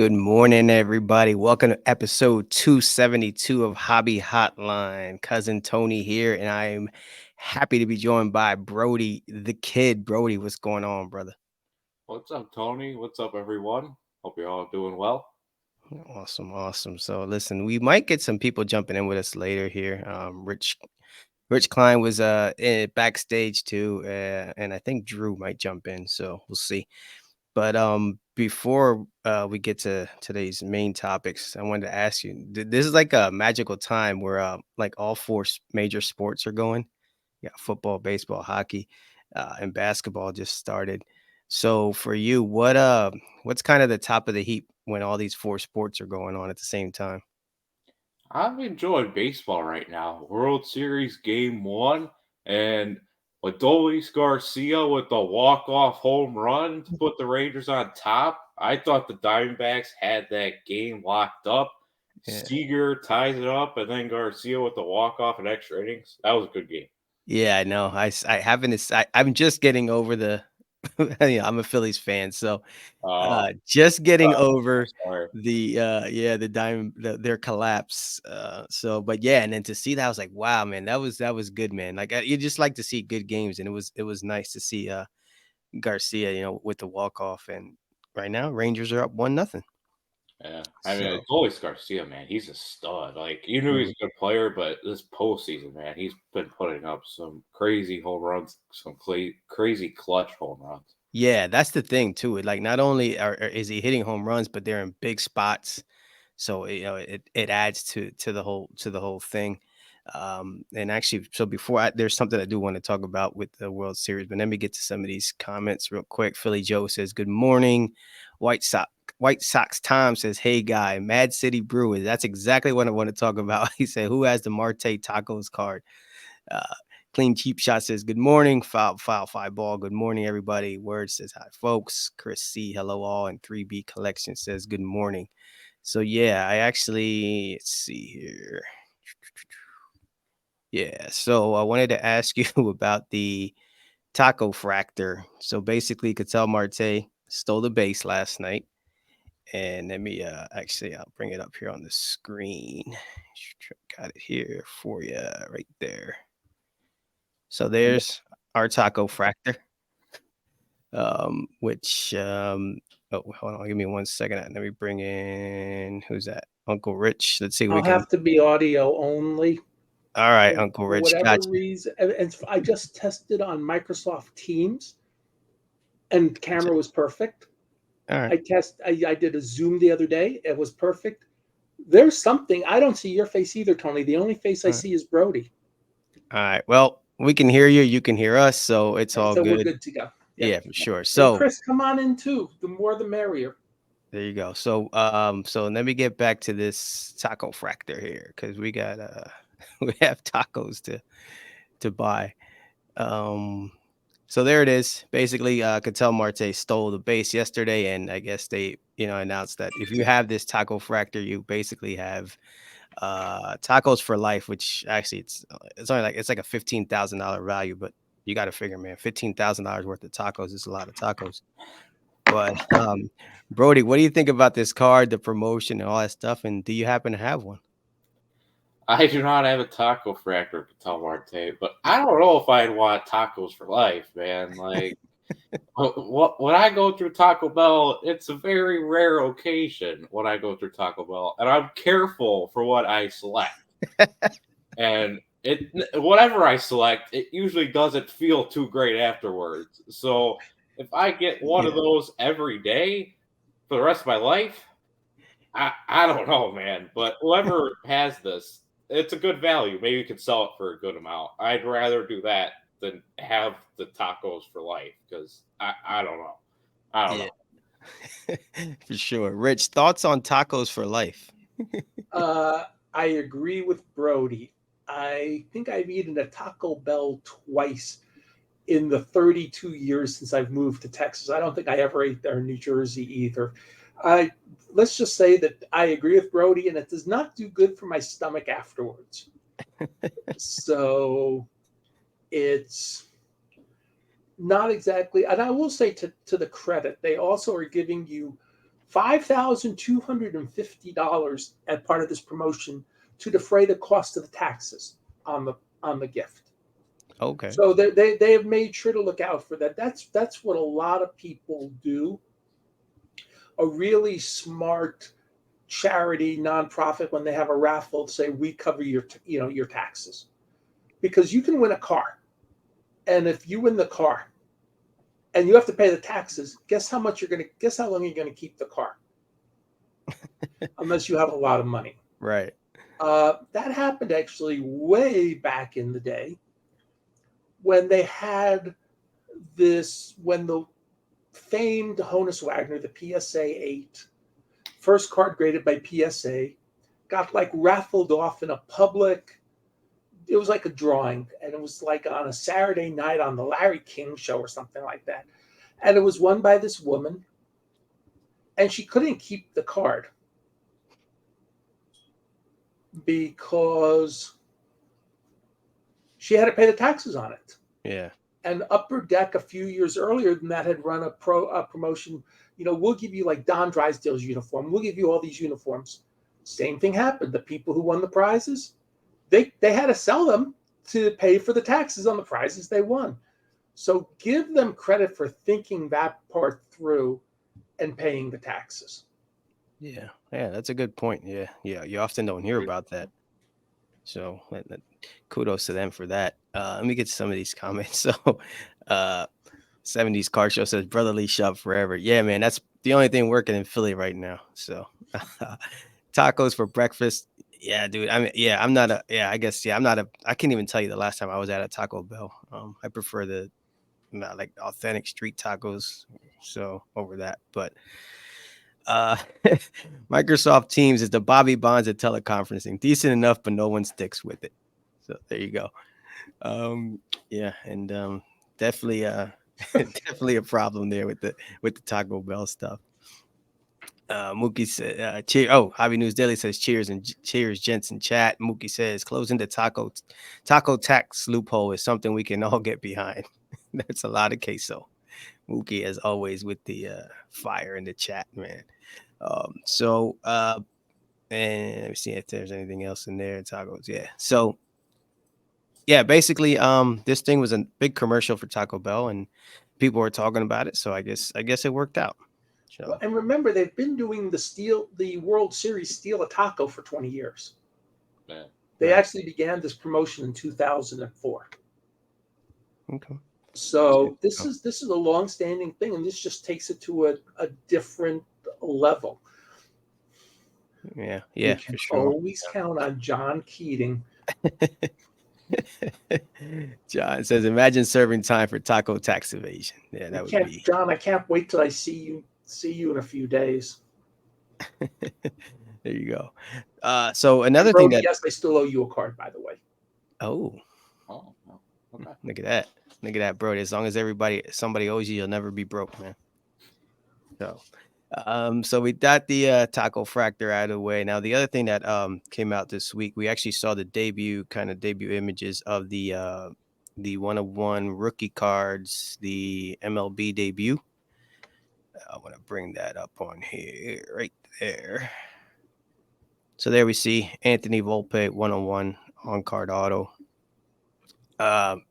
Good morning, everybody. Welcome to episode 272 of Hobby Hotline. Cousin Tony here, and I am happy to be joined by Brody the Kid. Brody, what's going on, brother? What's up, Tony? What's up, everyone? Hope you're all doing well. Awesome, awesome. So, listen, we might get some people jumping in with us later here. Rich Klein was backstage too, and I think Drew might jump in. So we'll see. But before we get to today's main topics, I wanted to ask you: this is like a magical time where like all four major sports are going. Yeah, football, baseball, hockey, and basketball just started. So for you, what's kind of the top of the heap when all these four sports are going on at the same time? I'm enjoying baseball right now. World Series Game 1, and Adolis Garcia with the walk-off home run to put the Rangers on top. I thought the Diamondbacks had that game locked up. Yeah. Seager ties it up, and then Garcia with the walk-off in extra innings. That was a good game. Yeah, I know. I haven't. I'm just getting over the. I'm a Phillies fan, so Oh, just getting I'm over so sorry. the their collapse. So, but yeah, and then to see that, I was like, wow, man, that was good, man. Like you just like to see good games, and it was nice to see Garcia, with the walk off, and right now Rangers are up 1-0. Yeah, I mean, So. it's always Garcia, man. He's a stud. Like you knew he's Mhm. a good player, but this postseason, man, he's been putting up some crazy home runs, some crazy clutch home runs. Yeah, that's the thing too. Like not only is he hitting home runs, but they're in big spots. So it adds to the whole thing. And actually, so there's something I do want to talk about with the World Series, but let me get to some of these comments real quick. Philly Joe says, "Good morning, White Sox." White Sox Tom says, "Hey guy, Mad City Brewers." That's exactly what I want to talk about. He said, "Who has the Marte Tacos card?" Uh, Clean Cheap Shot says, "Good morning, Five Ball. Good morning, everybody." Word says, "Hi, folks." Chris C, hello all. And 3B Collection says, "Good morning." So yeah, I actually let's see here. Yeah, so I wanted to ask you about the taco fractor. So basically, Cattell Marte stole the base last night. And let me actually I'll bring it up here on the screen. Got it here for you right there. So there's our taco fractor. Which oh, hold on, give me 1 second. Let me bring in who's that? Uncle Rich. Let's see if we I'll can. have to be audio only All right, Uncle for Rich, whatever gotcha. reason. And I just tested on Microsoft Teams, and Gotcha. camera was perfect. All right. I did a Zoom the other day. It was perfect. There's something I don't see your face either, Tony. The only face I All right. see is Brody. All right. Well, we can hear you. You can hear us, so it's all So we're good. good to go. Yep. Yeah, for sure. And So Chris, come on in too. The more the merrier. there you go. So let me get back to this taco fractor here because we got we have tacos to buy. Um, so there it is. Basically, Cattell Marte stole the base yesterday, and I guess they, announced that if you have this taco fractor, you basically have tacos for life. Which actually, it's like a $15,000 value, but you got to figure, man, $15,000 worth of tacos is a lot of tacos. But Brody, what do you think about this card, the promotion, and all that stuff? And do you happen to have one? I do not have a taco fractor to tell Marte, but I don't know if I'd want tacos for life, man. Like, what when I go through Taco Bell, it's a very rare occasion when I go through Taco Bell, and I'm careful for what I select. And whatever I select, it usually doesn't feel too great afterwards. So if I get one of Yeah, those every day for the rest of my life, I don't know, man. But whoever has this, it's a good value. Maybe you can sell it for a good amount. I'd rather do that than have the tacos for life because I don't know. I don't yeah, know. for sure. Rich, thoughts on tacos for life? Uh, I agree with Brody. I think I've eaten a Taco Bell twice in the 32 years since I've moved to Texas. I don't think I ever ate there in New Jersey either. I Let's just say that I agree with Brody, and it does not do good for my stomach afterwards. So it's not exactly. And I will say to the credit, they also are giving you $5,250 as part of this promotion to defray the cost of the taxes on the gift. Okay. So they have made sure to look out for that. That's what a lot of people do. A really smart charity nonprofit, when they have a raffle, say we cover your taxes, because you can win a car, and if you win the car and you have to pay the taxes, guess how long you're gonna keep the car, unless you have a lot of money. Right. That happened actually way back in the day when they had when the famed Honus Wagner, the PSA 8, first card graded by PSA, got like raffled off in a public. It was like a drawing, and it was like on a Saturday night on the Larry King show or something like that. And it was won by this woman, and she couldn't keep the card because she had to pay the taxes on it. Yeah. And Upper Deck a few years earlier than that had run a promotion. We'll give you like Don Drysdale's uniform. We'll give you all these uniforms. Same thing happened. The people who won the prizes, they had to sell them to pay for the taxes on the prizes they won. So give them credit for thinking that part through and paying the taxes. Yeah. Yeah. That's a good point. Yeah. Yeah. You often don't hear about that. So kudos to them for that. Let me get to some of these comments. So, 70s car show says brotherly shove forever. Yeah, man, that's the only thing working in Philly right now. So, tacos for breakfast. Yeah, dude. I mean, yeah, I'm not a. Yeah, I guess. Yeah, I'm not a. I can't even tell you the last time I was at a Taco Bell. I prefer the like authentic street tacos. So over that, but uh, Microsoft Teams is the Bobby Bonds of teleconferencing. Decent enough, but no one sticks with it. So there you go. Yeah, and definitely definitely a problem there with the Taco Bell stuff. Mookie said, cheer. Oh, Hobby News Daily says cheers and cheers, gents in chat. Mookie says closing the taco tax loophole is something we can all get behind. That's a lot of queso. Mookie, as always, with the fire in the chat, man. And let me see if there's anything else in there. Tacos, yeah. So yeah, basically, this thing was a big commercial for Taco Bell, and people were talking about it. So I guess it worked out. Well, So and remember, they've been doing the World Series Steal a Taco for 20 years. Man. They right. actually began this promotion in 2004. Okay. So this is a long-standing thing, and this just takes it to a different level. Yeah, You yeah, can for sure. always count on John Keating. John says, imagine serving time for taco tax evasion. Yeah, that would be. John, I can't wait till I see you in a few days. There you go. So And another thing Brody, that. yes, I still owe you a card, by the way. Oh, Oh, okay. look at that. Look at that, bro. As long as somebody owes you, you'll never be broke, man. So we got the taco fractor out of the way. Now the other thing that came out this week, we actually saw the debut images of the 101 rookie cards, the MLB debut. I want to bring that up on here, right there. So there we see Anthony Volpe 101 on card auto.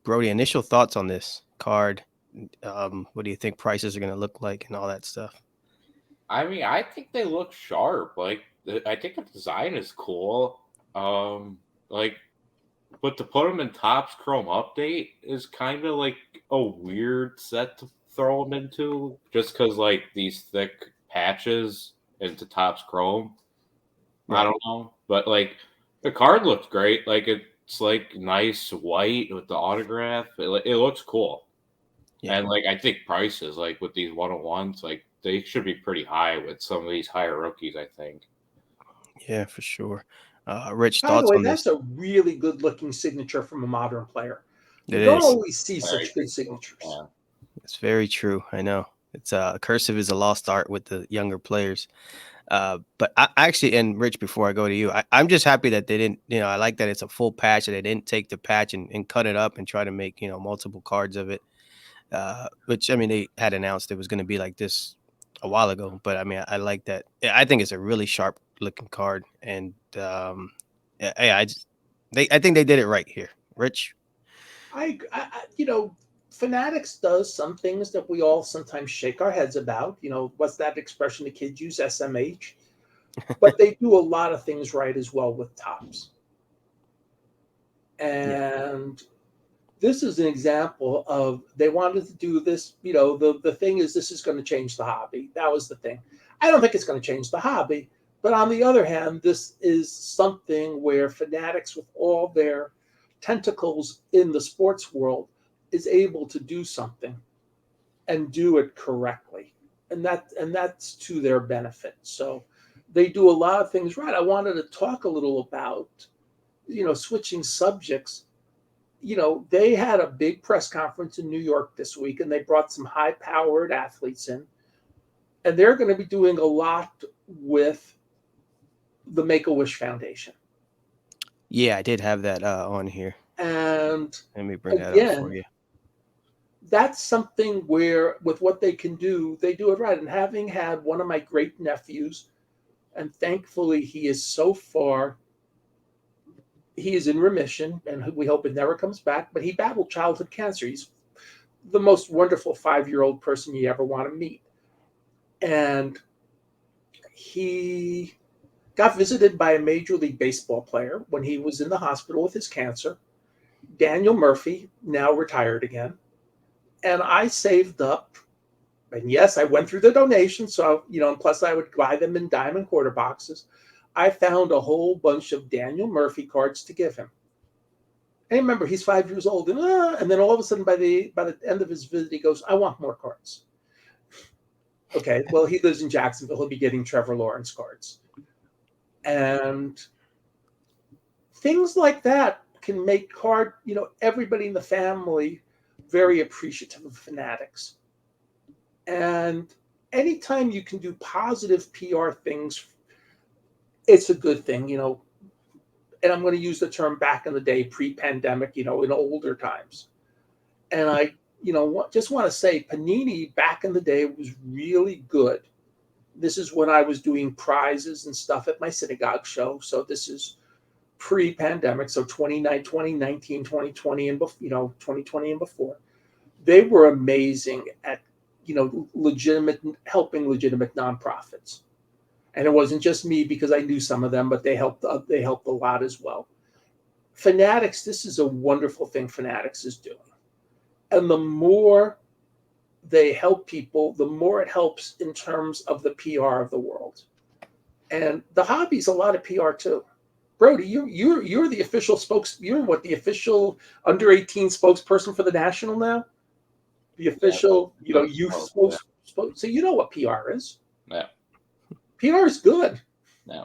Brody, initial thoughts on this card? What do you think prices are going to look like and all that stuff? I mean, I think they look sharp. Like, I think the design is cool. Like, but to put them in Topps Chrome Update is kind of like a weird set to throw them into, just because like these thick patches into Topps Chrome. Right. I don't know, but like the card looks great. Like it's like nice white with the autograph. It looks cool. Yeah. And like I think prices like with these 101s, like they should be pretty high with some of these higher rookies, I think. Yeah, for sure. Rich, By the thoughts way, on this? that's a really good-looking signature from a modern player. You It don't is. always see Very such good signatures. Yeah. It's very true. I know. It's cursive is a lost art with the younger players. But I actually, and Rich, before I go to you, I'm just happy that they didn't, I like that it's a full patch, and they didn't take the patch and cut it up and try to make, multiple cards of it. Which, I mean, they had announced it was going to be like this a while ago, but I mean, I like that. Yeah, I think it's a really sharp looking card, and yeah, I think they did it right here. Rich, Fanatics does some things that we all sometimes shake our heads about. What's that expression the kids use, SMH? But they do a lot of things right as well with tops. yeah, And this is an example of they wanted to do this. The thing is, this is going to change the hobby. That was the thing. I don't think it's going to change the hobby. But on the other hand, this is something where Fanatics, with all their tentacles in the sports world, is able to do something and do it correctly. And that's to their benefit. So they do a lot of things right. I wanted to talk a little about, switching subjects. They had a big press conference in New York this week, and they brought some high-powered athletes in, and they're going to be doing a lot with the Make-A-Wish Foundation. yeah, I did have that on here. And Let me bring that up for again, you. that's something where, with what they can do, they do it right. And having had one of my great nephews, and thankfully he is so far, he is in remission, and we hope it never comes back. But he battled childhood cancer. He's the most wonderful 5-year-old person you ever want to meet. And he got visited by a Major League Baseball player when he was in the hospital with his cancer, Daniel Murphy, now retired again. And I saved up. And yes, I went through the donation. So, and plus I would buy them in diamond quarter boxes. I found a whole bunch of Daniel Murphy cards to give him. And remember, he's 5 years old. And then all of a sudden, by the end of his visit, he goes, I want more cards. Okay, well, he lives in Jacksonville. He'll be getting Trevor Lawrence cards. And things like that can make everybody in the family very appreciative of Fanatics. And anytime you can do positive PR things, it's a good thing. And I'm going to use the term back in the day, pre-pandemic, in older times. And I, just want to say Panini back in the day was really good. This is when I was doing prizes and stuff at my synagogue show. So this is pre-pandemic. So 2019, 2020, and 2020 and before. They were amazing at, helping legitimate nonprofits. And it wasn't just me, because I knew some of them, but they helped a lot as well. Fanatics, this is a wonderful thing Fanatics is doing. And the more they help people, the more it helps in terms of the PR of the world. And the hobby's a lot of PR too. Brody, you're the official you're the official under 18 spokesperson for the National now? The official, youth spokes. So you know what PR is. Yeah. PR is good. Yeah.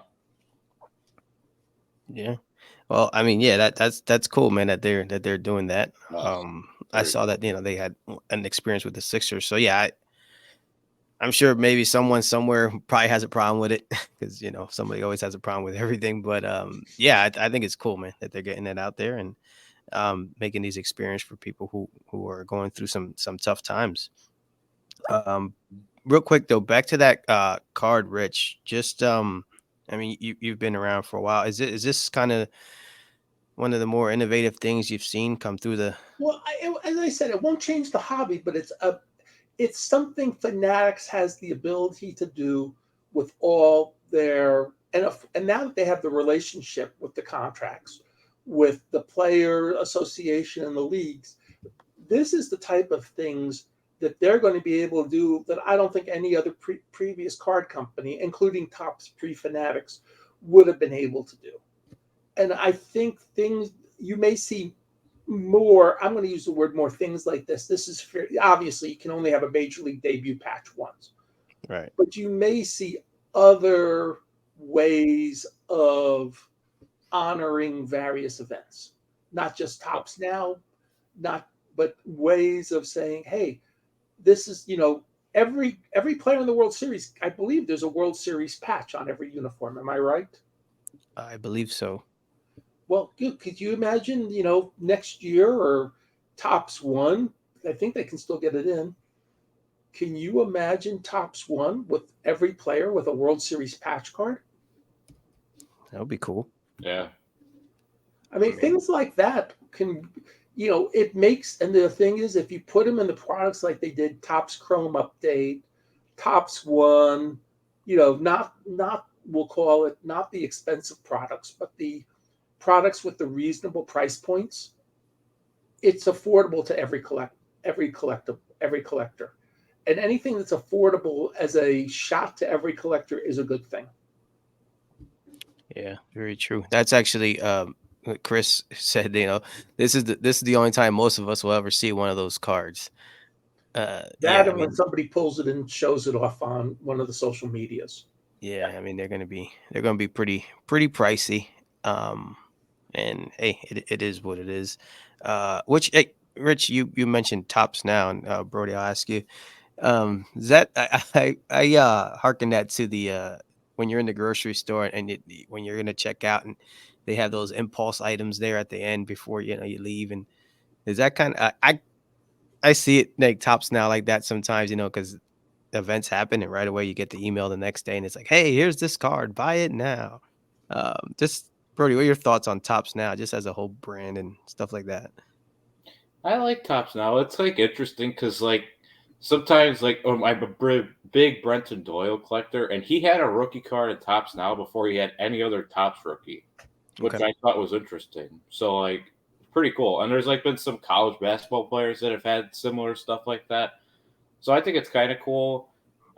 Yeah. Well, I mean, yeah, that's cool, man, that they're doing that. Nice. I Very saw cool. that, they had an experience with the Sixers. So yeah, I'm sure maybe someone somewhere probably has a problem with it because somebody always has a problem with everything. But yeah, I think it's cool, man, that they're getting it out there and making these experiences for people who are going through some tough times. Um, Real quick though, back to that card, Rich. Just I mean, you've been around for a while. Is this kind of one of the more innovative things you've seen come through the? Well, as I said, it won't change the hobby, but it's something Fanatics has the ability to do with all their and now that they have the relationship with the contracts, with the player association and the leagues, this is the type of things that they're going to be able to do that I don't think any other previous card company, including Topps pre-Fanatics, would have been able to do. And I think things you may see more. I'm going to use the word more things like this. This is fair. Obviously, you can only have a major league debut patch once, Right. but you may see other ways of honoring various events, not just Tops now, not but ways of saying, hey, this is every player in the World Series. I believe there's a World Series patch on every uniform. Am I right? I believe so. Well, could you imagine, next year or Tops one? I think they can still get it in. Can you imagine Tops One with every player with a World Series patch card? That would be cool. Yeah. I mean, things like that can, it makes, and the thing is, if you put them in the products like they did, Tops Chrome Update, Tops One, not we'll call it not the expensive products, but the products with the reasonable price points, it's affordable to every collector. And anything that's affordable as a shot to every collector is a good thing. Yeah, very true. That's actually what Chris said, this is the only time most of us will ever see one of those cards. That Yeah, I and when mean, somebody pulls it and shows it off on one of the social medias. yeah, I mean they're gonna be pretty pricey. Um and hey, it is what it is. Which hey, Rich, you mentioned tops now, and Brody, I'll ask you. Is that I hearken that to the when you're in the grocery store and when you're gonna check out and they have those impulse items there at the end before you leave, and is that kind of I see it like tops now like that sometimes, because events happen and right away you get the email the next day and it's like, hey, here's this card, buy it now. Just Brody, what are your thoughts on tops now, just as a whole brand and stuff like that? I like Tops now. It's like interesting because like sometimes like I'm a big Brenton Doyle collector, and he had a rookie card at Tops now before he had any other Tops rookie, which Okay. I thought was interesting. So like pretty cool. And there's like been some college basketball players that have had similar stuff like that. So I think it's kind of cool.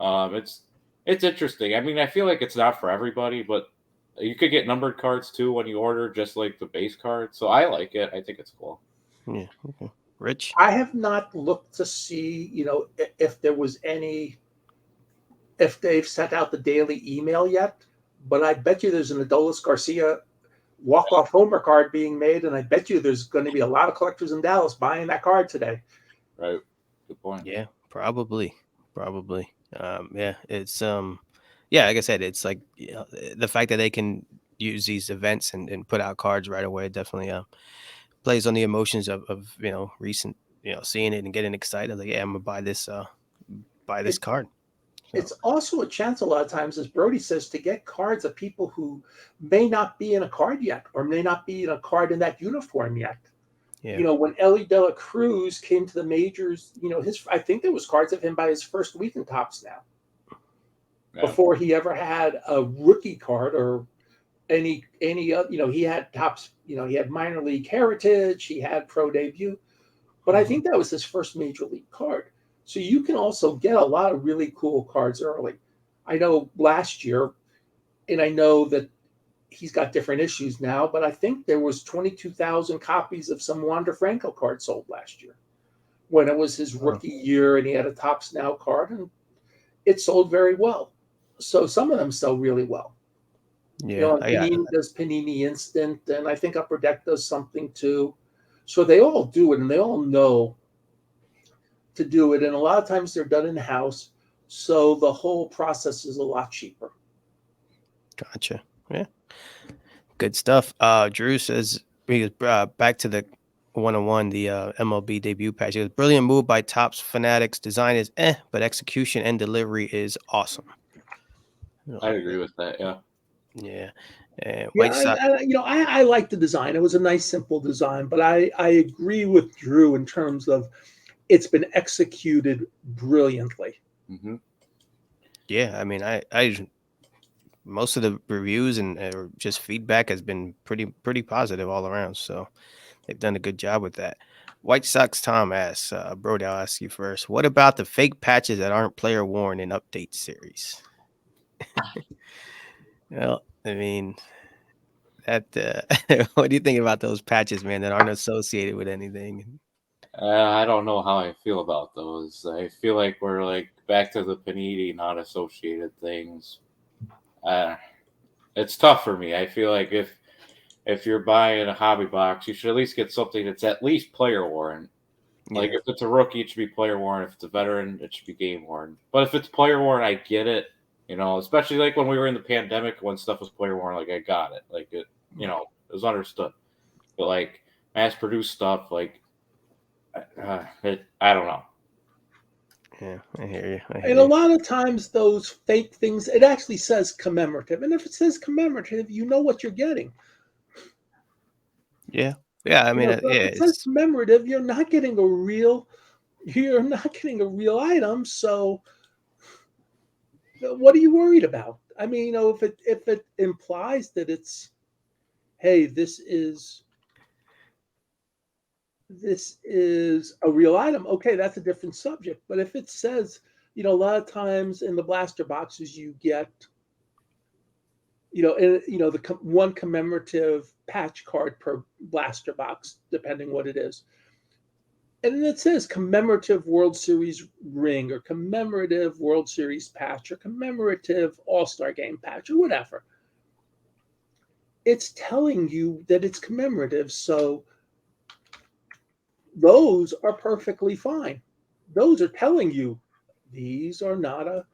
It's interesting. I mean, I feel like it's not for everybody, but you could get numbered cards too when you order, just like the base card. So I like it. I think it's cool. Yeah. Okay. Rich. I have not looked to see, if there was if they've sent out the daily email yet, but I bet you there's an Adolis Garcia walk-off homer card being made, and I bet you there's going to be a lot of collectors in Dallas buying that card today. Right. Good point. Yeah, probably. Yeah, it's yeah, like I said, it's like, the fact that they can use these events and put out cards right away definitely plays on the emotions of recent, seeing it and getting excited. Like, yeah, I'm gonna buy this It, card. So it's also a chance a lot of times, as Brody says, to get cards of people who may not be in a card yet or may not be in a card in that uniform yet. yeah. When Ellie De La Cruz came to the majors, his I think there was cards of him by his first week in Tops now, Yeah. before he ever had a rookie card or any other. He had Tops. He had minor league heritage. He had pro debut, but I think that was his first major league card. So you can also get a lot of really cool cards early. I know last year, and I know that he's got different issues now, but I think there was 22,000 copies of some Wander Franco card sold last year when it was his Oh, rookie year and he had a Tops Now card, and it sold very well. So some of them sell really well. yeah. And Panini does Panini Instant, and I think Upper Deck does something too. So they all do it, and they all know to do it. And a lot of times they're done in house. So the whole process is a lot cheaper. Gotcha. Yeah. Good stuff. Drew says he goes, back to the 101, the MLB debut patch. He goes, brilliant move by Topps Fanatics. Design is but execution and delivery is awesome. I Oh, agree with that. Yeah. yeah. And Yeah, White Sox. I like the design. It was a nice, simple design, but I agree with Drew in terms of it's been executed brilliantly. Hmm. Yeah, I mean, I most of the reviews and just feedback has been pretty positive all around. So they've done a good job with that. White Sox Tom asks, Brody, I'll ask you first. What about the fake patches that aren't player worn in update series? Well, I mean, that what do you think about those patches, man, that aren't associated with anything? I don't know how I feel about those. I feel like we're like back to the Panini not associated things. Uh, it's tough for me. I feel like if you're buying a hobby box, you should at least get something that's at least player worn. Like Yeah. if it's a rookie, it should be player worn. If it's a veteran, it should be game worn. But if it's player worn, I get it. Especially like when we were in the pandemic when stuff was player worn, like I got it. Like it was understood. But like mass produced stuff, like I don't know. Yeah, I hear you. I hear And a you. lot of times, those fake things, it actually says commemorative. And if it says commemorative, you know what you're getting. Yeah, yeah. I mean, So yeah, if it says it's commemorative, you're not getting a real item. So what are you worried about? I mean, if it implies that it's, hey, this is a real item, okay, that's a different subject. But if it says, a lot of times in the blaster boxes you get, the one commemorative patch card per blaster box, depending what it is. And then it says commemorative World Series ring or commemorative World Series patch or commemorative All-Star game patch or whatever. It's telling you that it's commemorative, so those are perfectly fine. Those are telling you these are not a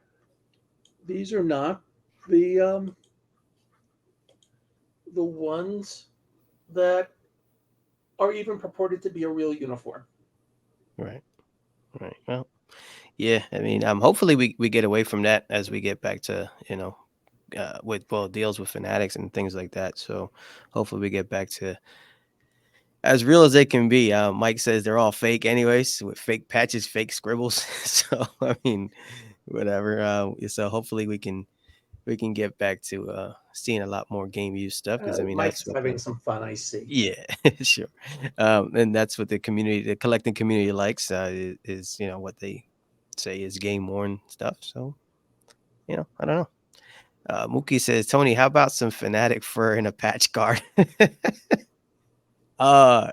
these are not the ones that are even purported to be a real uniform. right, right. Well, yeah. I mean, hopefully we get away from that as we get back to with deals with fanatics and things like that. So hopefully we get back to as real as they can be. Mike says they're all fake, anyways, with fake patches, fake scribbles. So I mean, whatever. So hopefully we can get back to seeing a lot more game use stuff because I mean that's Mike's what the having some fun, I see. yeah, sure. And that's what the community, the collecting community likes, is what they say is game worn stuff. So, I don't know. Mookie says, Tony, how about some fanatic fur in a patch card? Yeah,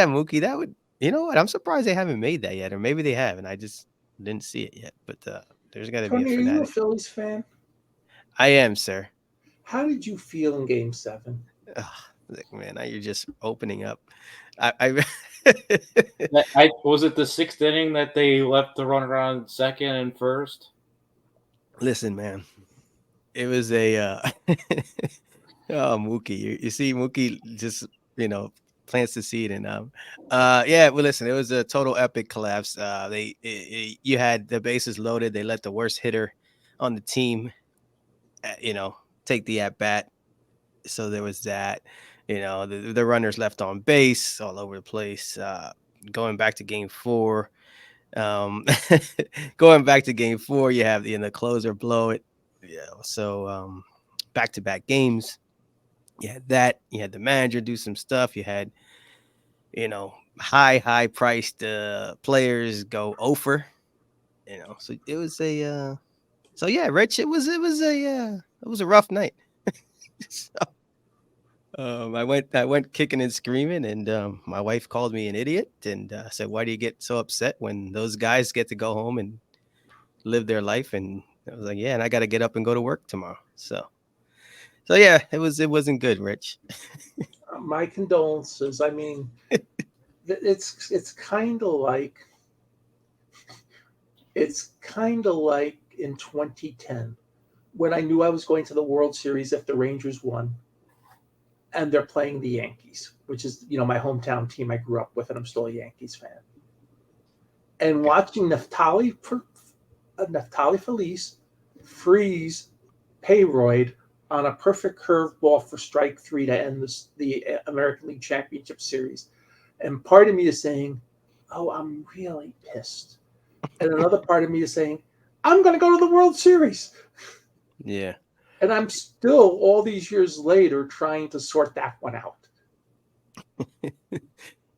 Mookie, that would, you know what? I'm surprised they haven't made that yet, or maybe they have, and I just didn't see it yet. But there's got to be a Tony, are you a fanatic. Phillies fan? I am, sir. How did you feel in Game 7? Ugh, like, man, now you're just opening up. I I was it the sixth inning that they left the runner on second and first. listen, man. It was a oh, Mookie. You see Mookie just, plants the seed and yeah, well listen, it was a total epic collapse. You had the bases loaded, they let the worst hitter on the team uh, you know, take the at bat. So there was that, the runners left on base all over the place. Going back to game 4, um going back to game 4, you have the closer blow it. Yeah, so back to back games. You had that. You had the manager do some stuff. You had, high priced players go over. So it was a so yeah, Rich. It was a rough night. So, I went kicking and screaming, and my wife called me an idiot and said, "Why do you get so upset when those guys get to go home and live their life?" And I was like, "Yeah, and I got to get up and go to work tomorrow." So yeah, it wasn't good, Rich. My condolences. I mean, it's kind of like in 2010 when I knew I was going to the World Series if the Rangers won, and they're playing the Yankees, which is my hometown team I grew up with, and I'm still a Yankees fan. And Okay. watching Neftali Felice freeze Payroyd on a perfect curveball for strike 3 to end the American League Championship Series. And part of me is saying, oh, I'm really pissed. And another part of me is saying, I'm going to go to the World Series. Yeah. And I'm still, all these years later, trying to sort that one out.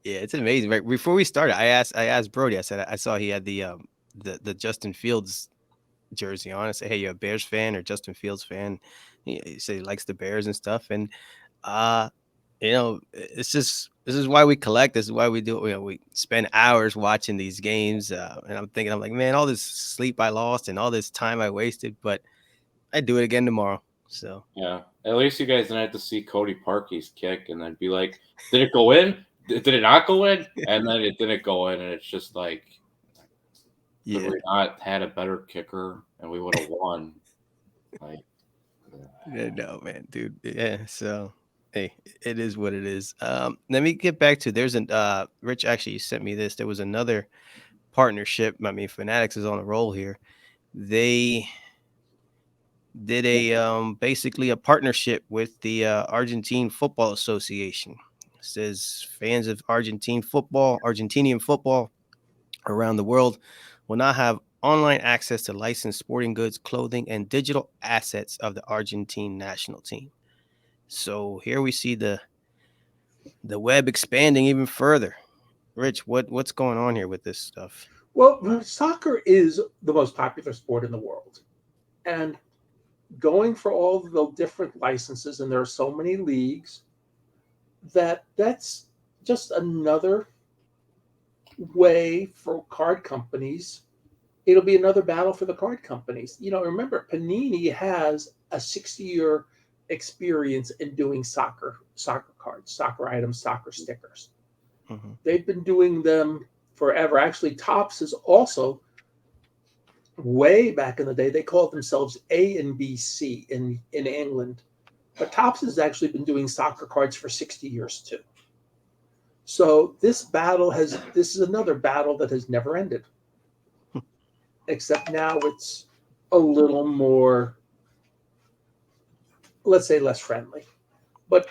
Yeah, it's amazing. Right before we started, I asked Brody. I said I saw he had the Justin Fields jersey on. I said, "Hey, you a Bears fan or Justin Fields fan?" He said he likes the Bears and stuff. And uh, it's just this is why we collect. This is why we do. We spend hours watching these games. And I'm like, man, all this sleep I lost and all this time I wasted, but I do it again tomorrow. So Yeah, at least you guys didn't have to see Cody Parkey's kick and then be like, "Did it go in? Did it not go in?" And then it didn't go in, and it's just like, could yeah, we not had a better kicker and we would have won? Like, yeah, no, man, dude. Yeah, so hey, it is what it is. Let me get back to there's an Rich actually sent me this. There was another partnership. I mean, Fanatics is on a roll here. They did a basically a partnership with the Argentine Football Association. It says fans of Argentinian football around the world will now have online access to licensed sporting goods, clothing, and digital assets of the Argentine national team. So here we see the web expanding even further. Rich, what's going on here with this stuff? Well, soccer is the most popular sport in the world. And going for all the different licenses, and there are so many leagues, that's just another way for card companies. It'll be another battle for the card companies. Remember, Panini has a 60-year experience in doing soccer cards, soccer items, soccer stickers. Mm-hmm. They've been doing them forever. Actually, Topps is also way back in the day. They called themselves A and BC in England, but Topps has actually been doing soccer cards for 60 years too. So this is another battle that has never ended, except now it's a little more, let's say, less friendly. But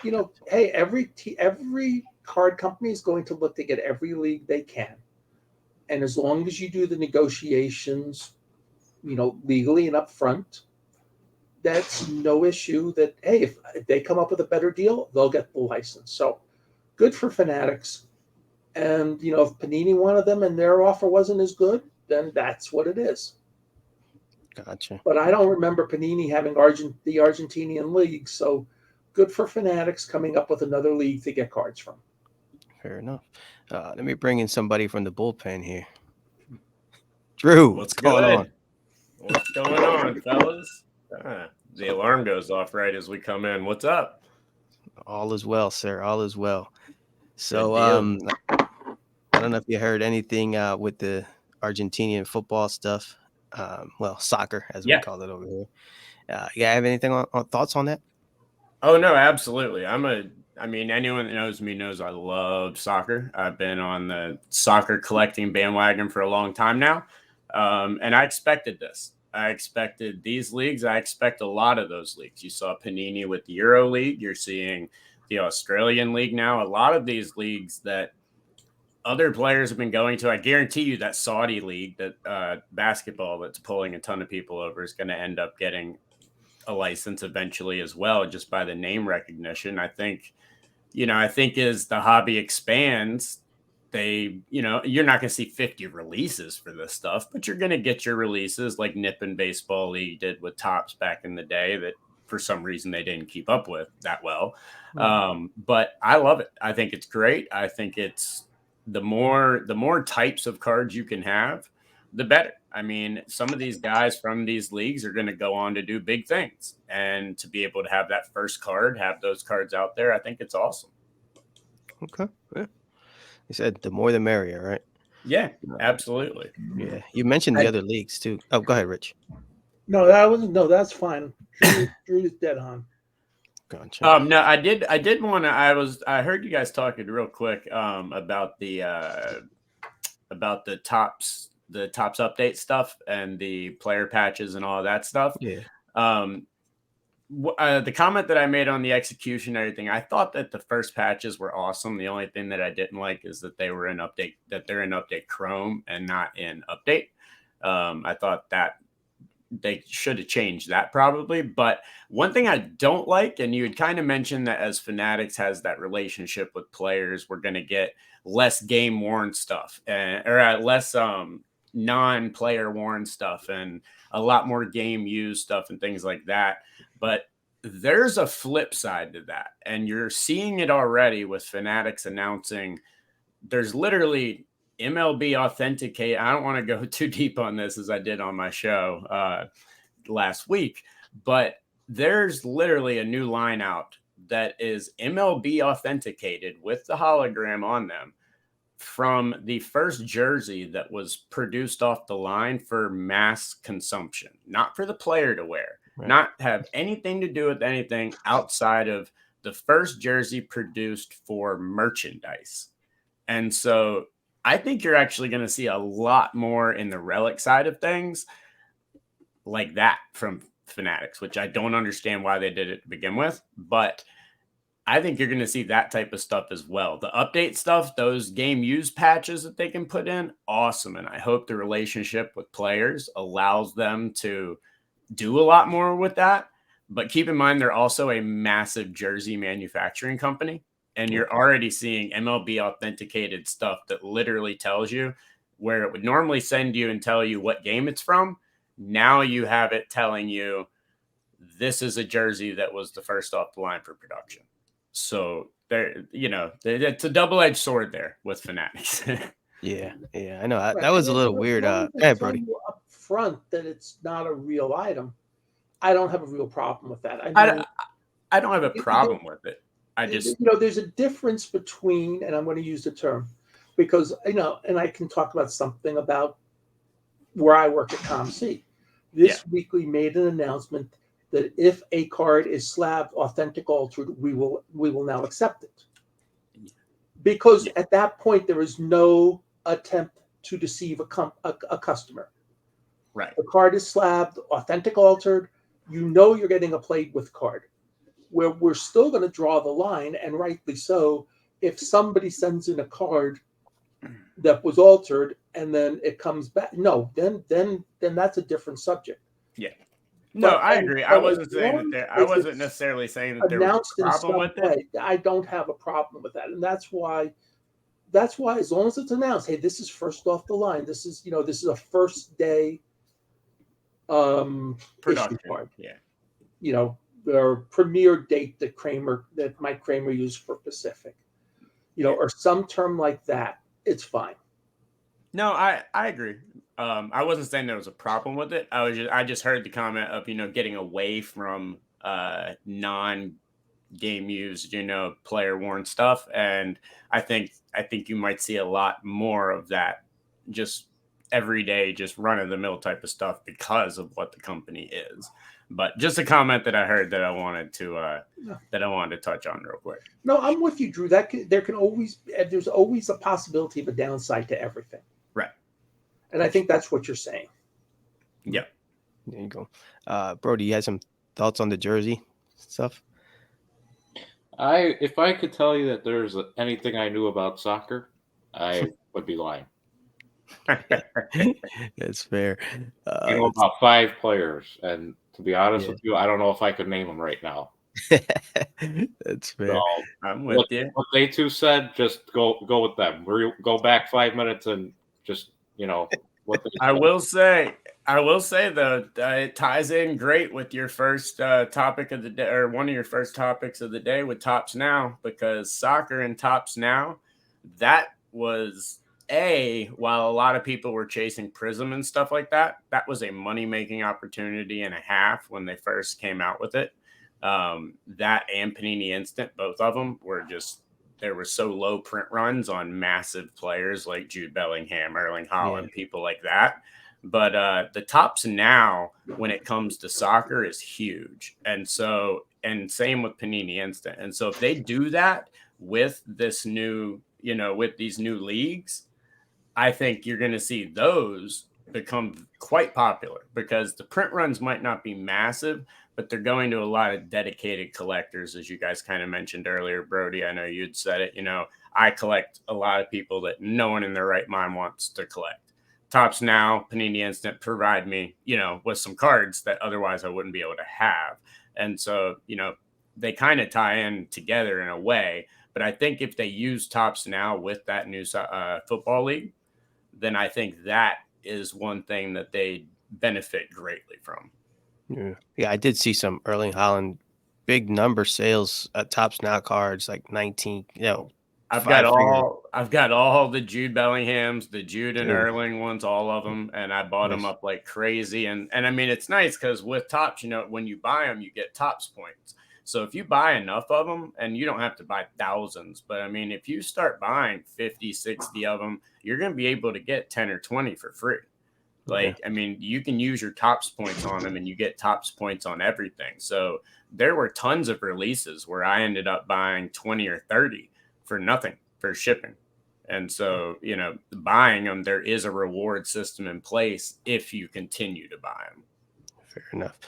hey, every card company is going to look to get every league they can, and as long as you do the negotiations, legally and upfront, that's no issue. That hey, if they come up with a better deal, they'll get the license. So good for Fanatics. And if Panini wanted them and their offer wasn't as good, then that's what it is. Gotcha. But I don't remember Panini having the Argentinian league. So good for Fanatics coming up with another league to get cards from. Fair enough. Let me bring in somebody from the bullpen here. Drew, what's going on? What's going on, fellas? The alarm goes off right as we come in. What's up? All is well, sir. All is well. So, Good deal. I don't know if you heard anything with the Argentinian football stuff. Well, soccer, as we call it over here. You have anything on thoughts on that? Oh no, absolutely. Anyone that knows me knows I love soccer. I've been on the soccer collecting bandwagon for a long time now. And I expected this. I expected these leagues. I expect a lot of those leagues. You saw Panini with the Euro League. You're seeing the Australian League now. A lot of these leagues that other players have been going to. I guarantee you that Saudi League, that basketball that's pulling a ton of people over, is going to end up getting a license eventually as well, just by the name recognition. I think as the hobby expands, you're not going to see 50 releases for this stuff, but you're going to get your releases like Nippon Baseball League did with Topps back in the day that for some reason they didn't keep up with that well. But I love it. I think it's great. I think it's the more types of cards you can have, the better. I mean, some of these guys from these leagues are going to go on to do big things, and to be able to have that first card, have those cards out there, I think it's awesome. Okay. Yeah. You said the more the merrier, right? Yeah, absolutely. Yeah. You mentioned the other leagues too. Oh, go ahead, Rich. No, that's fine. Drew's dead on. Gotcha. No, I did want to. I heard you guys talking real quick about the Topps update stuff and the player patches and all of that stuff. Yeah. The comment that I made on the execution and everything, I thought that the first patches were awesome. The only thing that I didn't like is that they're in update Chrome and not in update. I thought that they should have changed that probably. But one thing I don't like, and you had kind of mentioned that as Fanatics has that relationship with players, we're going to get less game worn stuff or less non-player worn stuff and a lot more game used stuff and things like that. But there's a flip side to that. And you're seeing it already with Fanatics announcing there's literally MLB authenticate. I don't want to go too deep on this as I did on my show last week, but there's literally a new line out that is MLB authenticated with the hologram on them from the first jersey that was produced off the line for mass consumption, not for the player to wear, not have anything to do with anything outside of the first jersey produced for merchandise. And so I think you're actually going to see a lot more in the relic side of things like that from Fanatics, which I don't understand why they did it to begin with, but I think you're going to see that type of stuff as well. The update stuff, those game use patches that they can put in, awesome. And I hope the relationship with players allows them to do a lot more with that. But keep in mind, they're also a massive jersey manufacturing company. And you're already seeing MLB authenticated stuff that literally tells you where it would normally send you and tell you what game it's from. Now you have it telling you this is a jersey that was the first off the line for production. So there, it's a double-edged sword there with Fanatics. Yeah, I know Right. that was a And little as weird. long as Go they ahead, tell Brody. you up front that it's not a real item, I don't have a real problem with that. I mean, I don't have a you problem with it. I just, there's a difference between, and I'm going to use the term because, and I can talk about something about where I work at ComC. This week we made an announcement that if a card is slabbed, authentic, altered, we will now accept it. Because at that point there is no attempt to deceive a customer. right. The card is slabbed, authentic, altered. You know you're getting a played with card. Where we're still going to draw the line, and rightly so. If somebody sends in a card that was altered and then it comes back, no, then that's a different subject. Yeah. No, I agree. I wasn't saying that there. I As wasn't it's necessarily saying that there was announced a in problem some with it. way, I don't have a problem with that, and that's why as long as it's announced, hey, this is first off the line. This is a first day Production. issue card. Yeah. Or premiere date that Mike Kramer used for Pacific. Or some term like that. It's fine. No, I agree. I wasn't saying there was a problem with it. I just heard the comment of getting away from non game used, player worn stuff, and I think you might see a lot more of that, just everyday, just run of the mill type of stuff because of what the company is. But just a comment that I heard that I wanted to touch on real quick. No, I'm with you, Drew. There's always a possibility of a downside to everything. Right. And I think that's what you're saying. Yeah. There you go. Brody, you had some thoughts on the jersey stuff? If I could tell you that there's anything I knew about soccer, I would be lying. That's fair. I know about 5 players, and to be honest with you, I don't know if I could name them right now. That's fair. So, I'm with you. What they two said, just go with them. Go back 5 minutes and just what they I said. will say though, it ties in great with your first topic of the day, or one of your first topics of the day with Tops Now, because soccer and Tops Now, that was while a lot of people were chasing Prism and stuff like that, that was a money-making opportunity and a half when they first came out with it. That and Panini Instant, both of them there were so low print runs on massive players like Jude Bellingham, Erling Haaland, people like that. But the Tops Now, when it comes to soccer, is huge. And same with Panini Instant. And so if they do that with this new, with these new leagues, I think you're going to see those become quite popular because the print runs might not be massive, but they're going to a lot of dedicated collectors, as you guys kind of mentioned earlier, Brody. I know you'd said it. I collect a lot of people that no one in their right mind wants to collect. Tops Now, Panini Instant provide me, with some cards that otherwise I wouldn't be able to have. And so, they kind of tie in together in a way. But I think if they use Tops Now with that new football league, then I think that is one thing that they benefit greatly from. Yeah, I did see some Erling Haaland big number sales at Tops Now cards, like 19, I've got all the Jude Bellinghams, the Jude and Erling ones, all of them, and I bought them up like crazy. And I mean, it's nice because with Tops, when you buy them, you get Tops points. So if you buy enough of them, and you don't have to buy thousands, but I mean, if you start buying 50, 60 of them, you're going to be able to get 10 or 20 for free. I mean, you can use your Tops points on them and you get Tops points on everything. So there were tons of releases where I ended up buying 20 or 30 for nothing for shipping. And so, buying them, there is a reward system in place if you continue to buy them. Fair enough.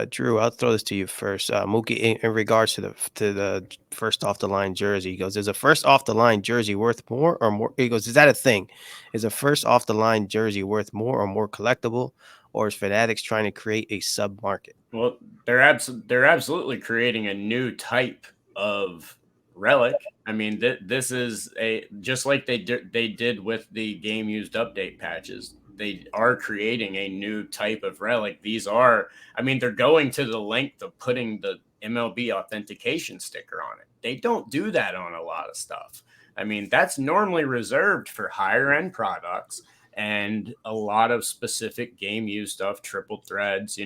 Drew, I'll throw this to you first. Mookie, in regards to the first off the line jersey, he goes, "Is a first off the line jersey worth more or more?" He goes, "Is that a thing? Is a first off the line jersey worth more or more collectible, or is Fanatics trying to create a sub market?" Well, they're absolutely creating a new type of relic. I mean, this is a just like they did with the game used update patches. They are creating a new type of relic. These are, I mean, they're going to the length of putting the MLB authentication sticker on it. They don't do that on a lot of stuff. I mean, that's normally reserved for higher end products and a lot of specific game used stuff, triple threads,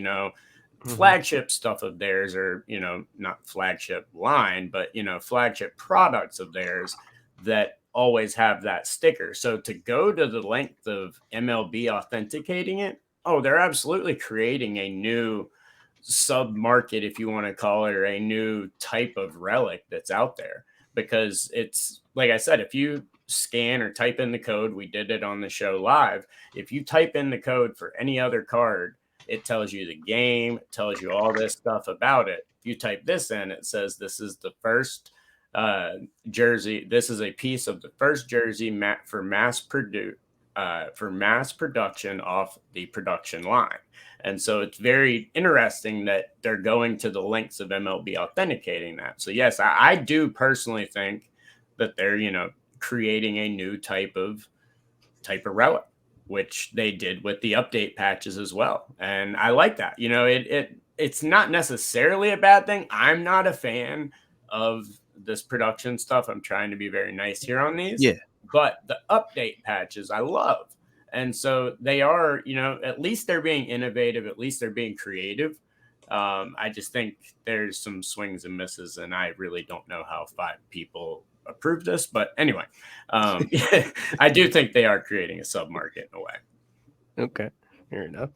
Hmm. flagship stuff of theirs, or not flagship line, but flagship products of theirs that always have that sticker. So to go to the length of MLB authenticating it, oh, they're absolutely creating a new sub market, if you want to call it, or a new type of relic that's out there. Because it's like I said, if you scan or type in the code, we did it on the show live. If you type in the code for any other card, it tells you the game, it tells you all this stuff about it. If you type this in, it says this is the first jersey. This is a piece of the first jersey for mass production off the production line. And so it's very interesting that they're going to the lengths of MLB authenticating that. So yes, I do personally think that they're creating a new type of relic, which they did with the update patches as well. And I like that. It's not necessarily a bad thing. I'm not a fan of this production stuff. I'm trying to be very nice here on these. Yeah. But the update patches I love. And so they are, at least they're being innovative, at least they're being creative. I just think there's some swings and misses, and I really don't know how 5 people approve this. But anyway, I do think they are creating a sub market in a way. Okay, fair enough.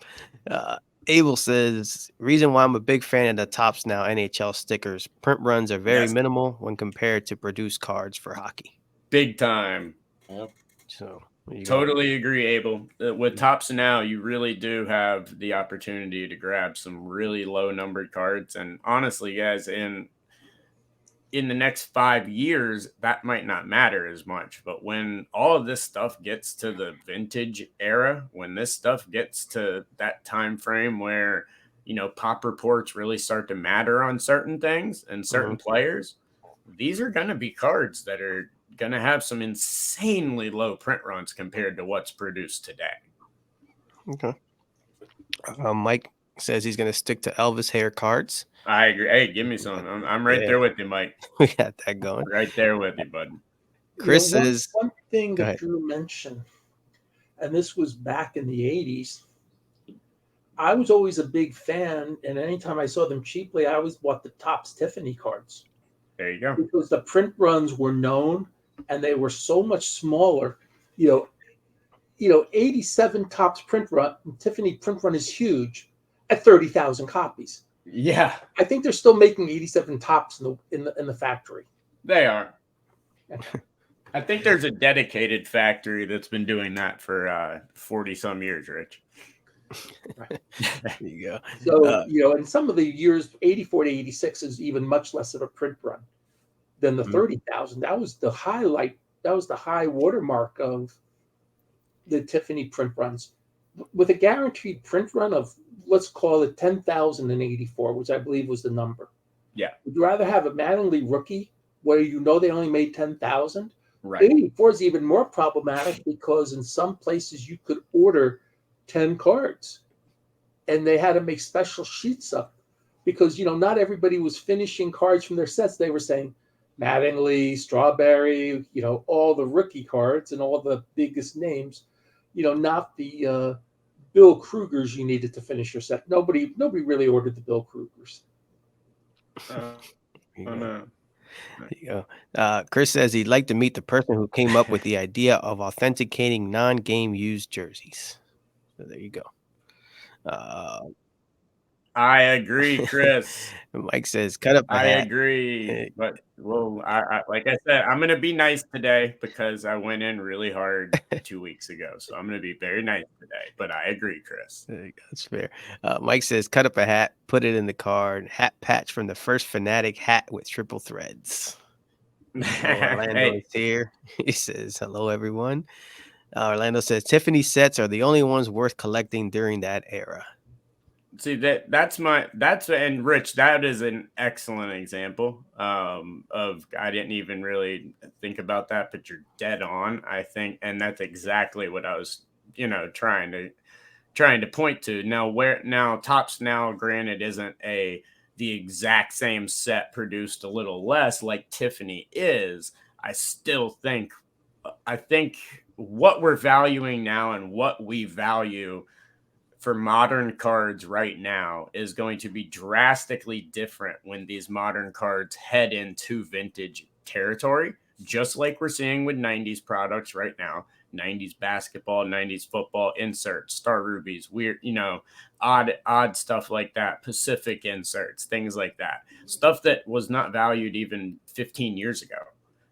Abel says, "Reason why I'm a big fan of the Tops Now NHL stickers. Print runs are very Yes. minimal when compared to produced cards for hockey." Big time. Yep. So there you go. Totally agree, Abel. With Tops Now, you really do have the opportunity to grab some really low numbered cards. And honestly, guys, in the next 5 years, that might not matter as much. But when all of this stuff gets to the vintage era, when this stuff gets to that time frame where, pop reports really start to matter on certain things and certain players, these are going to be cards that are going to have some insanely low print runs compared to what's produced today. Okay. Mike says he's going to stick to Elvis hair cards. I agree. Hey, give me some. I'm right there with you, Mike. We got that going. Right there with you, bud. Chris says, one thing go that ahead. Drew mentioned, and this was back in the 80s, I was always a big fan, and anytime I saw them cheaply, I always bought the Topps Tiffany cards. There you go. Because the print runs were known, and they were so much smaller. 87 Topps print run, Tiffany print run is huge at 30,000 copies. Yeah, I think they're still making 87 Topps in the factory. they are. I think there's a dedicated factory that's been doing that for 40 some years, Rich. Right. There you go. So, in some of the years, 84 to 86 is even much less of a print run than the 30,000. That was the highlight. That was the high watermark of the Tiffany print runs. With a guaranteed print run of, let's call it 10,000 in 84, which I believe was the number. Yeah. Would you rather have a Mattingly rookie where they only made 10,000? Right. 84 is even more problematic because in some places you could order 10 cards and they had to make special sheets up because, not everybody was finishing cards from their sets. They were saying Mattingly, Strawberry, all the rookie cards and all the biggest names, not the Bill Krugers you needed to finish your set. Nobody really ordered the Bill Krugers. There you go. Chris says he'd like to meet the person who came up with the idea of authenticating non-game used jerseys. So there you go. I agree, Chris. Mike says, "Cut up a I hat." agree, but well, I like I said, I'm gonna be nice today because I went in really hard 2 weeks ago, so I'm gonna be very nice today. But I agree, Chris. There you go, that's fair. Mike says, "Cut up a hat, put it in the card. Hat patch from the first Fanatic hat with triple threads." Oh, Orlando Hey, is here. He says, "Hello, everyone." Orlando says, "Tiffany sets are the only ones worth collecting during that era." see that's and Rich, that is an excellent example of I didn't even really think about that, but you're dead on, I think, and that's exactly what I was, trying to point to. Now where now Tops now granted isn't a the exact same set produced a little less like Tiffany is. I still think I think what we're valuing now and what we value for modern cards right now is going to be drastically different when these modern cards head into vintage territory, just like we're seeing with 90s products right now. 90s basketball, 90s football inserts, star rubies, weird, odd stuff like that, Pacific inserts, things like that. Stuff that was not valued even 15 years ago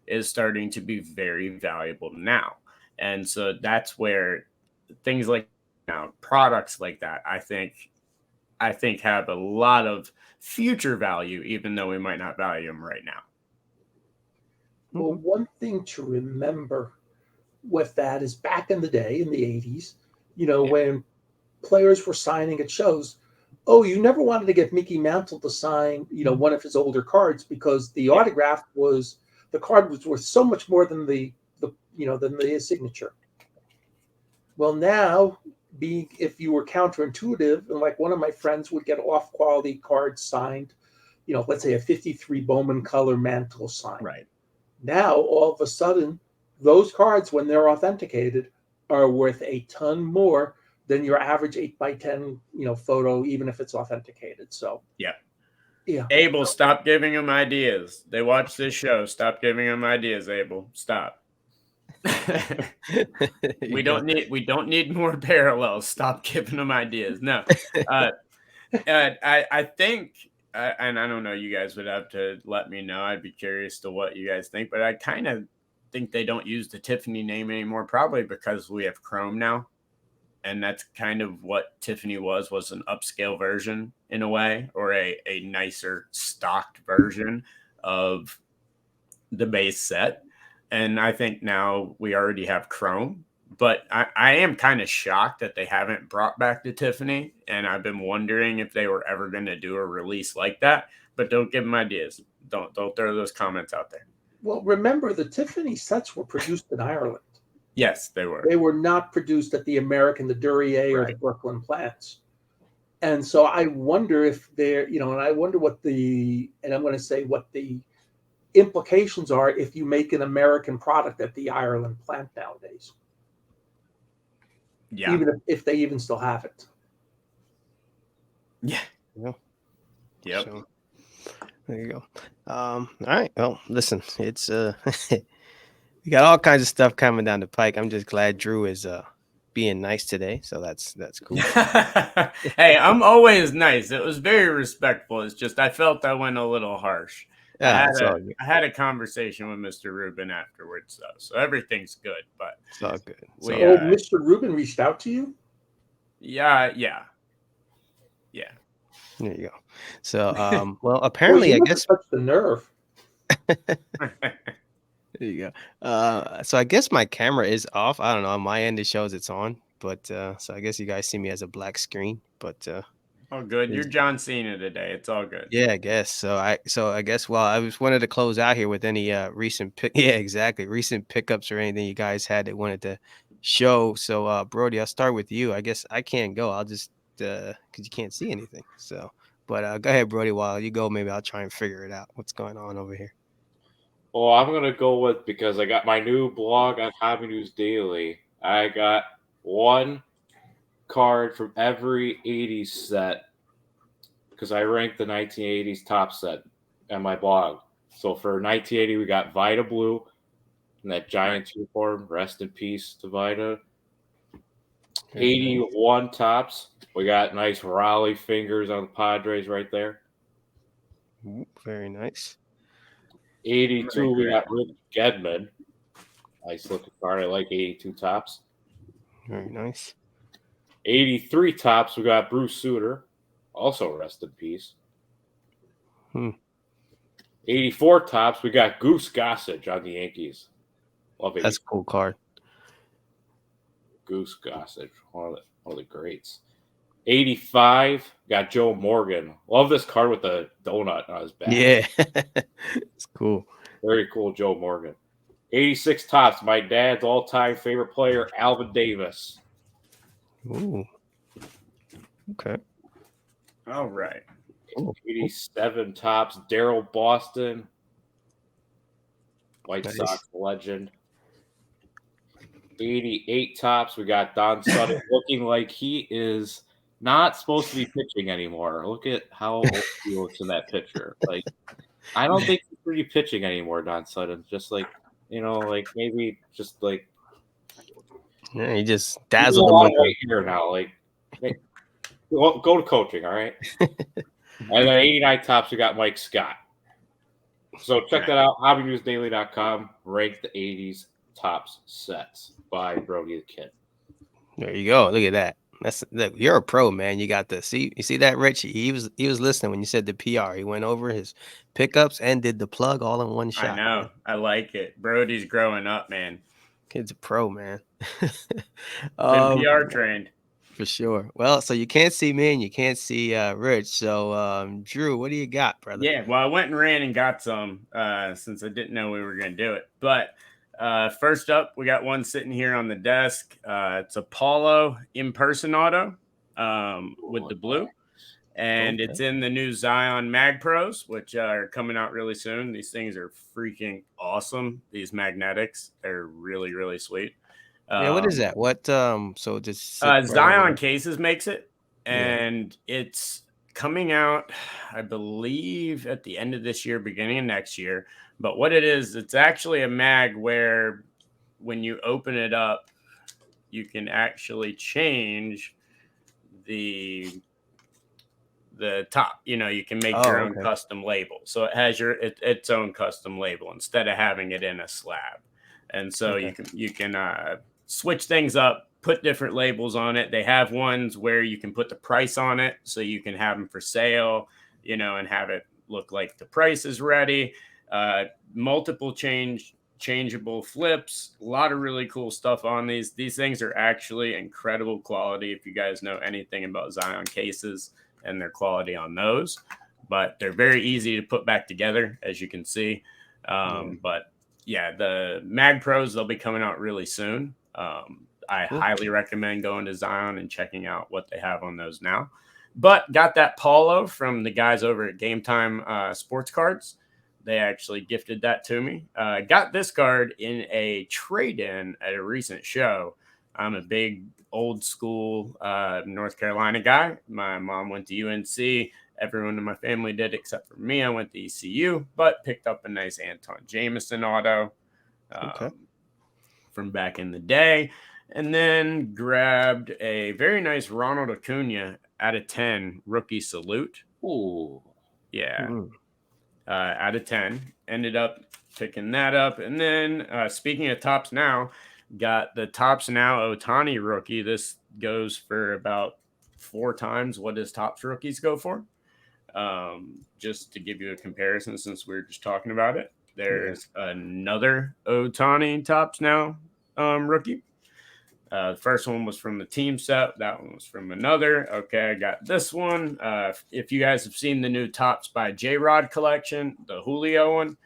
is starting to be very valuable now. And so that's where things like now products like that I think have a lot of future value, even though we might not value them right now. Well, Mhm. one thing to remember with that is back in the day, in the 80s, Yeah. when players were signing at shows, oh, you never wanted to get Mickey Mantle to sign, one of his older cards because Yeah. the card was worth so much more than the signature. Well, now, being if you were counterintuitive, and like one of my friends would get off quality cards signed, let's say a 53 Bowman color Mantle signed. Right. Now, all of a sudden, those cards, when they're authenticated, are worth a ton more than your average 8x10, photo, even if it's authenticated. So, Yeah. yeah. Abel, stop giving them ideas. They watch this show. Stop giving them ideas, Abel. Stop. There you go. We don't need more parallels. Stop giving them ideas. No. Uh, I think, and I don't know, you guys would have to let me know. I'd be curious to what you guys think, but I kind of think they don't use the Tiffany name anymore, probably because we have Chrome now. And that's kind of what Tiffany was an upscale version in a way, or a nicer stocked version of the base set. And I think now we already have Chrome, but I am kind of shocked that they haven't brought back the Tiffany. And I've been wondering if they were ever going to do a release like that. But don't give them ideas. Don't throw those comments out there. Well, remember, the Tiffany sets were produced in Ireland. Yes, they were. They were not produced at the American, the Duryea, or the Right. Brooklyn plants. And so I wonder if they're, and I wonder and I'm going to say what the implications are if you make an American product at the Ireland plant nowadays, Yeah. even if they even still have it. Yeah. Yeah. Yep. So there you go. All right. Well, listen, it's we got all kinds of stuff coming down the pike. I'm just glad Drew is being nice today. So that's cool. Hey, I'm always nice. It was very respectful. It's just I felt I went a little harsh. It's all good. I had a conversation with Mr. Rubin afterwards, though, so everything's good. But It's all good. It's we, all Oh, Mr. Rubin reached out to you? yeah. There you go. So well, Well, apparently, you I must have guess touched the nerve. there you go. So I guess my camera is off. I don't know. On my end, it shows it's on, but so I guess you guys see me as a black screen. But Oh, good. You're there's John Cena today. It's all good. yeah, I guess. So I guess well, I just wanted to close out here with any recent pick. Yeah, exactly. Recent pickups or anything you guys had that wanted to show. So Brody, I'll start with you. I guess I can't go. I'll just because you can't see anything. So, but go ahead, Brody. While you go, maybe I'll try and figure it out. What's going on over here? Well, I'm gonna go with because I got my new blog on Hobby News Daily. I got one card from every '80s set because I ranked the 1980s top set on my blog. So for 1980, we got Vita Blue and that Right. giant two form. Rest in peace to Vita. Very nice. 81 tops. We got nice Raleigh fingers on the Padres right there. Ooh, very nice. 82, we Great. got Rick Gedman. Nice looking card. I like 82 tops. Very nice. 83 tops, we got Bruce Sutter. Also rest in peace. Hmm. 84 tops, we got Goose Gossage on the Yankees. Love it. That's a cool card. Goose Gossage, one of the greats. 85, got Joe Morgan. Love this card with the donut on his back. Yeah. It's cool. Very cool, Joe Morgan. 86 tops, my dad's all-time favorite player, Alvin Davis. Ooh. Okay. All right. Ooh. 87 tops, Daryl Boston. White Nice. Sox legend. 88 tops, we got Don Sutton looking like he is not supposed to be pitching anymore. Look at how old he looks in that picture. Like, I don't think he's really pitching anymore, Don Sutton. Just like, like maybe just like Yeah, he just he's a dazzled them lot with of white hair now. Like, hey, go to coaching, all right? And then 89 tops, we got Mike Scott. So check that out, hobbynewsdaily.com. Rank the 80s tops sets by Brody the Kid. There you go. Look at that. Look, you're a pro, man. You got the see. You see that, Rich? He was listening when you said the PR. He went over his pickups and did the plug all in one shot. I know. Man. I like it. Brody's growing up, man. Kid's a pro, man. Been PR trained. For sure. Well, so you can't see me and you can't see Rich. So Drew, what do you got, brother? Yeah, well, I went and ran and got some since I didn't know we were going to do it. But first up, we got one sitting here on the desk. It's a Paulo in-person auto with the blue. And it's in the new Zion Mag Pros, which are coming out really soon. These things are freaking awesome. These magnetics, they're really, really sweet. Yeah, what is that? What so just Zion Cases makes it, and it's coming out, I believe, at the end of this year, beginning of next year. But what it is, it's actually a mag where when you open it up, you can actually change the top. You can make your own custom label. So it has its own custom label instead of having it in a slab. And so you can switch things up, put different labels on it. They have ones where you can put the price on it, so you can have them for sale, and have it look like the price is ready. Multiple changeable flips, a lot of really cool stuff on these. These things are actually incredible quality. If you guys know anything about Zion cases and their quality on those, but they're very easy to put back together, as you can see. But yeah, the Mag Pros, they'll be coming out really soon. I highly recommend going to Zion and checking out what they have on those now. But got that Paulo from the guys over at Game Time Sports Cards. They actually gifted that to me. Got this card in a trade-in at a recent show. I'm a big old school North Carolina guy. My mom went to UNC. Everyone in my family did except for me. I went to ECU, but picked up a nice Anton Jameson auto from back in the day. And then grabbed a very nice Ronald Acuna out of 10 rookie salute. Ooh. Yeah. Out of 10. Ended up picking that up. And then speaking of tops now, got the Tops Now Ohtani rookie. This goes for about 4 times what his Tops rookies go for. Just to give you a comparison, since we were just talking about it, there's another Ohtani Tops Now rookie. The first one was from the team set. That one was from another. Okay, I got this one. If you guys have seen the new Tops by J-Rod collection, the Julio one,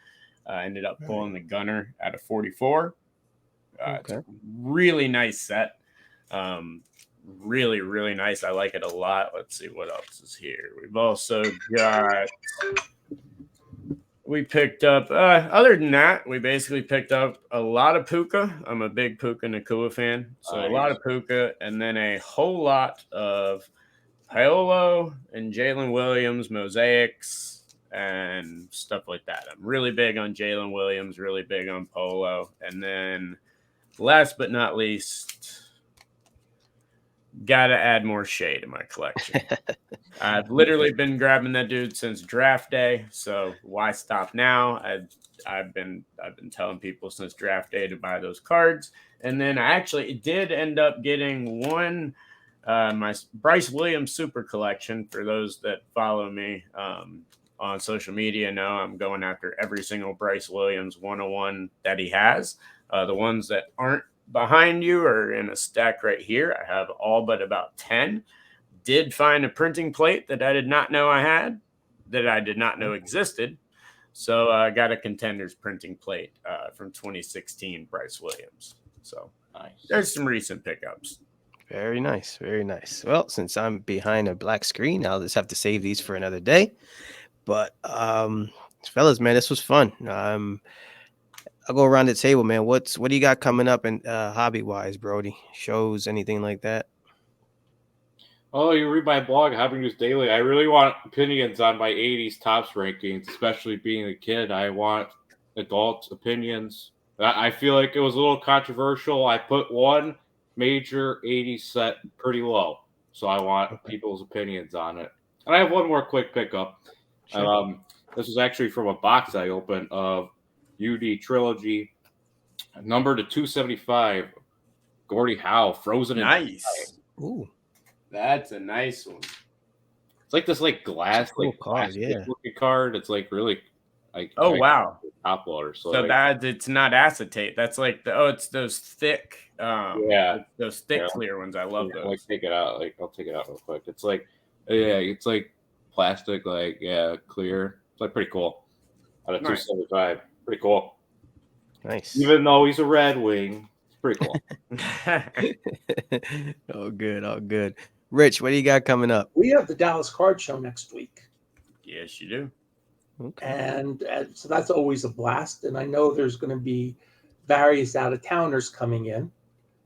ended up pulling the Gunner out of 44. It's a really nice set. Really, really nice. I like it a lot. Let's see what else is here. We've also got... We picked up, other than that, we basically picked up a lot of Puka. I'm a big Puka Nakua fan. So a lot of Puka, and then a whole lot of Paolo and Jalen Williams mosaics and stuff like that. I'm really big on Jalen Williams, really big on Polo. And then last but not least, Gotta add more shade to my collection. I've literally been grabbing that dude since draft day, so why stop now? I've been telling people since draft day to buy those cards, and then I actually did end up getting one my Bryce Williams Super Collection. For those that follow me on social media, know I'm going after every single Bryce Williams 101 that he has. The ones that aren't behind you are in a stack right here. I have all but about 10. Did find a printing plate that I did not know I had, that I did not know existed. So I got a Contenders printing plate from 2016 Bryce Williams. So Nice. there's some recent pickups. Very nice, very nice. Well, since I'm behind a black screen, I'll just have to save these for another day. But fellas, man, this was fun. I'll go around the table, man. What do you got coming up in hobby wise, Brody? Shows, anything like that? Oh, you read my blog, Hobby News Daily. I really want opinions on my 80s tops rankings, especially being a kid. I want adult opinions. I feel like it was a little controversial. I put one major 80s set pretty low, so I want people's opinions on it. And I have one more quick pickup. Sure. This was actually from a box I opened of UD Trilogy, number to 275, Gordie Howe, Frozen in Nice. Ooh, That's a nice one. It's like this glass, cool card, plastic yeah. looking card. It's really Oh wow. top loader. So that it's not acetate. That's like it's those thick yeah, those thick clear ones. I love those. take it out. I'll take it out real quick. It's it's like plastic, clear. It's pretty cool. Out of Nice. 275. Pretty cool. Nice. Even though he's a Red Wing, it's pretty cool. Oh, good. Oh, good. Rich, what do you got coming up? We have the Dallas Card Show next week. Yes, you do. Okay. And so that's always a blast. And I know there's going to be various out of towners coming in.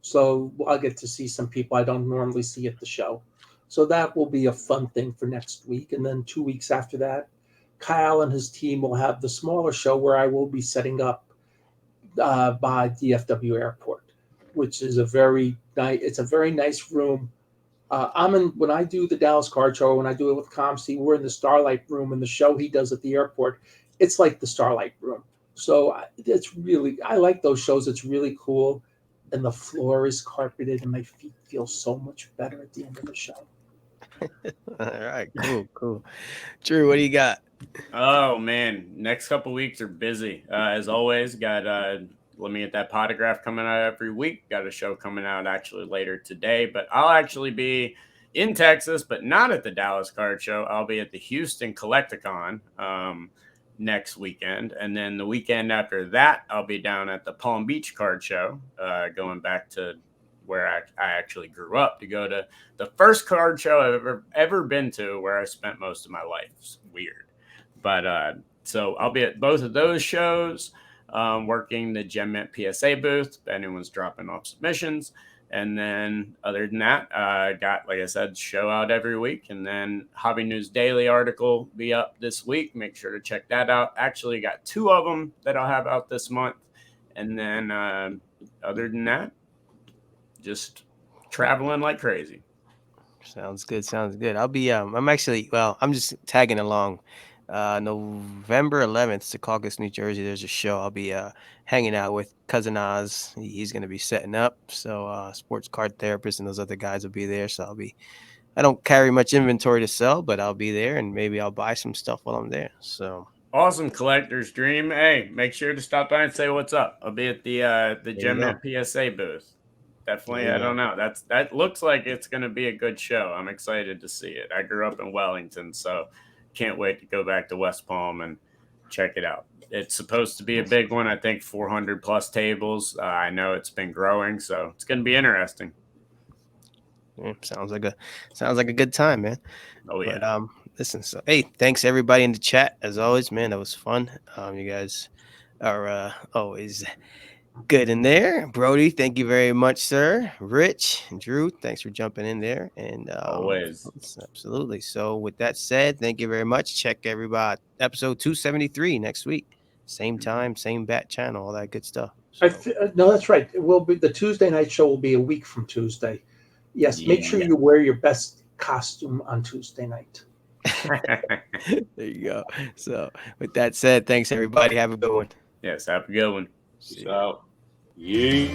So I'll get to see some people I don't normally see at the show. So that will be a fun thing for next week. And then 2 weeks after that, Kyle and his team will have the smaller show where I will be setting up by DFW Airport, which is a very nice room. When I do the Dallas Card Show, when I do it with ComC, we're in the Starlight Room, and the show he does at the airport, it's like the Starlight Room. So I like those shows. It's really cool. And the floor is carpeted, and my feet feel so much better at the end of the show. All right, cool. Drew, what do you got? Oh man, next couple weeks are busy. As always, got let me get that potograph coming out every week. Got a show coming out actually later today, but I'll actually be in Texas, but not at the Dallas Card Show. I'll be at the Houston Collecticon next weekend, and then the weekend after that, I'll be down at the Palm Beach Card Show, going back to where I actually grew up to go to the first card show I've ever been to, where I spent most of my life. It's weird, but so I'll be at both of those shows, working the Gem Mint PSA booth if anyone's dropping off submissions. And then other than that, got, like I said, show out every week. And then Hobby News Daily article be up this week. Make sure to check that out. Actually got 2 of them that I'll have out this month. And then other than that, just traveling like crazy. Sounds good. I'll be I'm just tagging along. November 11th, Secaucus, New Jersey. There's a show. I'll be hanging out with Cousin Oz. He's going to be setting up. So sports card therapist and those other guys will be there. So I don't carry much inventory to sell, but I'll be there, and maybe I'll buy some stuff while I'm there. So awesome, collector's dream. Hey, make sure to stop by and say what's up. I'll be at the Gem Mint PSA booth. Definitely, I don't know. That looks like it's going to be a good show. I'm excited to see it. I grew up in Wellington, so can't wait to go back to West Palm and check it out. It's supposed to be a big one. I think 400 plus tables. I know it's been growing, so it's going to be interesting. Yeah, sounds like a good time, man. Oh yeah. But listen, so hey, thanks everybody in the chat as always, man. That was fun. You guys are always good in there. Brody, thank you very much, sir. Rich, Drew, thanks for jumping in there. And always. Absolutely. So with that said, thank you very much. Check everybody episode 273 next week. Same time, same bat channel, all that good stuff. So. No, that's right. It will be the Tuesday night show will be a week from Tuesday. Yes, make sure Yeah. you wear your best costume on Tuesday night. There you go. So with that said, thanks everybody. Have a good one. Yes, have a good one. Peace See ya. out. Yee.